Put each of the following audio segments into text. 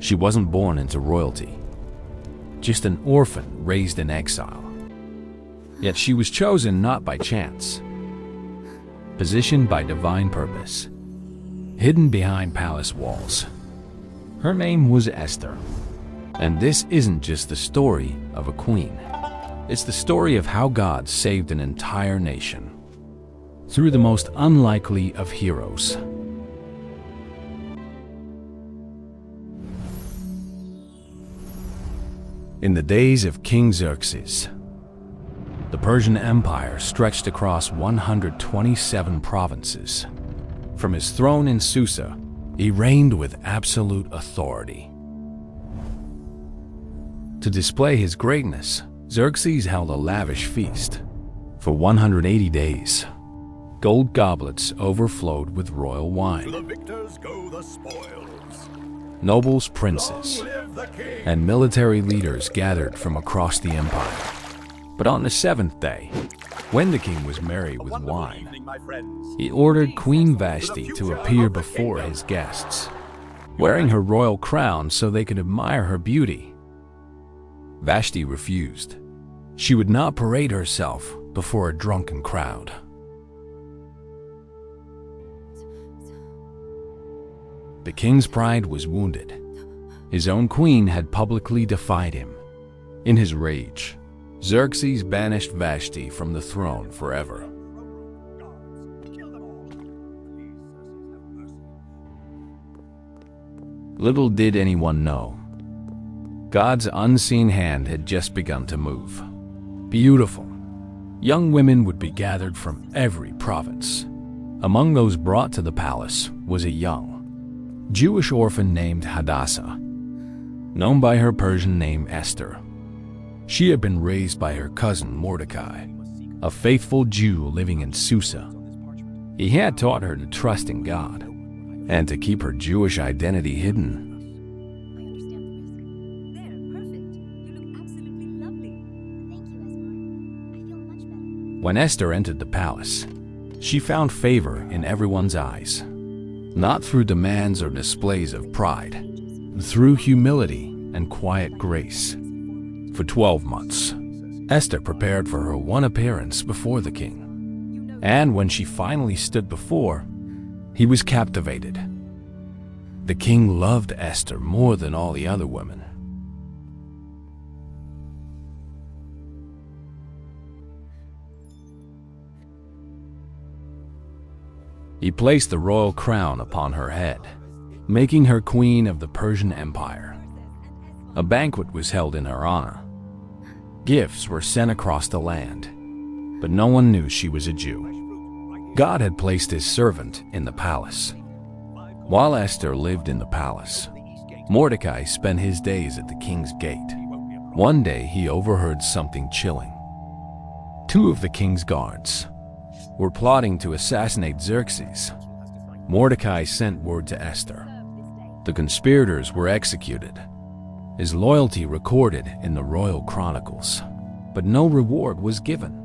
She wasn't born into royalty, just an orphan raised in exile. Yet she was chosen not by chance, positioned by divine purpose, hidden behind palace walls. Her name was Esther. And this isn't just the story of a queen. It's the story of how God saved an entire nation through the most unlikely of heroes. In the days of King Xerxes, the Persian Empire stretched across 127 provinces. From his throne in Susa, he reigned with absolute authority. To display his greatness, Xerxes held a lavish feast. For 180 days, gold goblets overflowed with royal wine. To the victors go the spoils. Nobles, princes, and military leaders gathered from across the empire. But on the seventh day, when the king was merry with wine, he ordered Queen Vashti to appear before his guests, wearing her royal crown so they could admire her beauty. Vashti refused. She would not parade herself before a drunken crowd. The king's pride was wounded. His own queen had publicly defied him. In his rage, Xerxes banished Vashti from the throne forever. Little did anyone know, God's unseen hand had just begun to move. Beautiful, young women would be gathered from every province. Among those brought to the palace was a young Jewish orphan named Hadassah, known by her Persian name Esther. She had been raised by her cousin Mordecai, a faithful Jew living in Susa. He had taught her to trust in God and to keep her Jewish identity hidden. When Esther entered the palace, she found favor in everyone's eyes, not through demands or displays of pride, but through humility and quiet grace. For 12 months, Esther prepared for her one appearance before the king. And when she finally stood before, he was captivated. The king loved Esther more than all the other women. He placed the royal crown upon her head, making her queen of the Persian Empire. A banquet was held in her honor. Gifts were sent across the land, but no one knew she was a Jew. God had placed his servant in the palace. While Esther lived in the palace, Mordecai spent his days at the king's gate. One day he overheard something chilling. Two of the king's guards were plotting to assassinate Xerxes. Mordecai sent word to Esther. The conspirators were executed, his loyalty recorded in the royal chronicles, but no reward was given.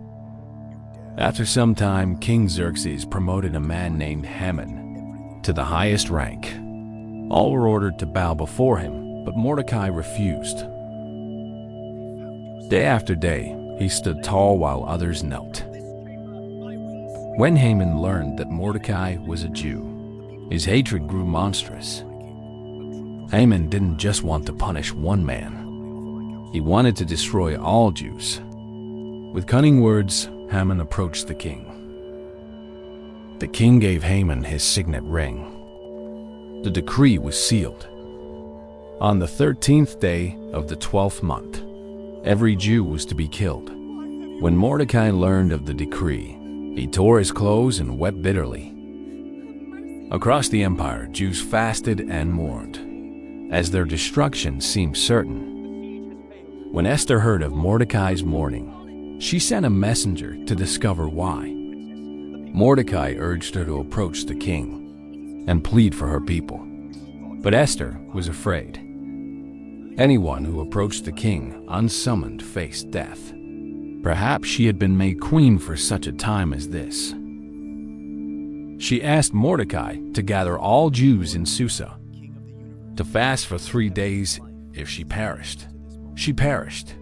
After some time, King Xerxes promoted a man named Haman to the highest rank. All were ordered to bow before him, but Mordecai refused. Day after day, he stood tall while others knelt. When Haman learned that Mordecai was a Jew, his hatred grew monstrous. Haman didn't just want to punish one man. He wanted to destroy all Jews. With cunning words, Haman approached the king. The king gave Haman his signet ring. The decree was sealed. On the 13th day of the 12th month, every Jew was to be killed. When Mordecai learned of the decree, he tore his clothes and wept bitterly. Across the empire, Jews fasted and mourned, as their destruction seemed certain. When Esther heard of Mordecai's mourning, she sent a messenger to discover why. Mordecai urged her to approach the king and plead for her people. But Esther was afraid. Anyone who approached the king unsummoned faced death. Perhaps she had been made queen for such a time as this. She asked Mordecai to gather all Jews in Susa. to fast for 3 days. If she perished, she perished.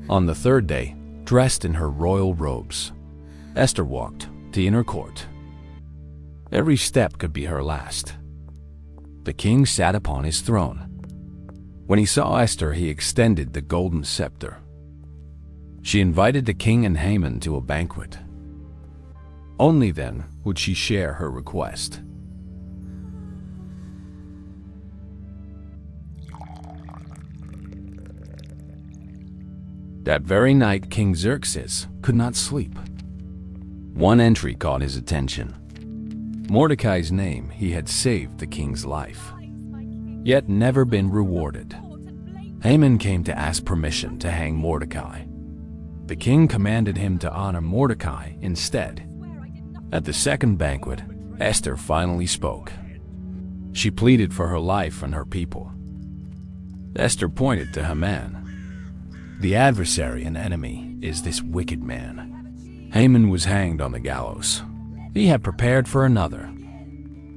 On the third day, dressed in her royal robes, Esther walked to the inner court. Every step could be her last. The king sat upon his throne. When he saw Esther, he extended the golden scepter. She invited the king and Haman to a banquet. Only then would she share her request. That very night, King Xerxes could not sleep. One entry caught his attention. Mordecai's name, he had saved the king's life, yet never been rewarded. Haman came to ask permission to hang Mordecai. The king commanded him to honor Mordecai instead. At the second banquet, Esther finally spoke. She pleaded for her life and her people. Esther pointed to Haman. The adversary and enemy is this wicked man. Haman was hanged on the gallows. He had prepared for another.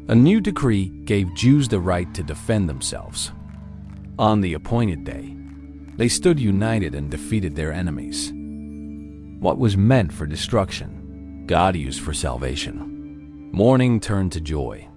A new decree gave Jews the right to defend themselves. On the appointed day, they stood united and defeated their enemies. What was meant for destruction, God used for salvation. Mourning turned to joy.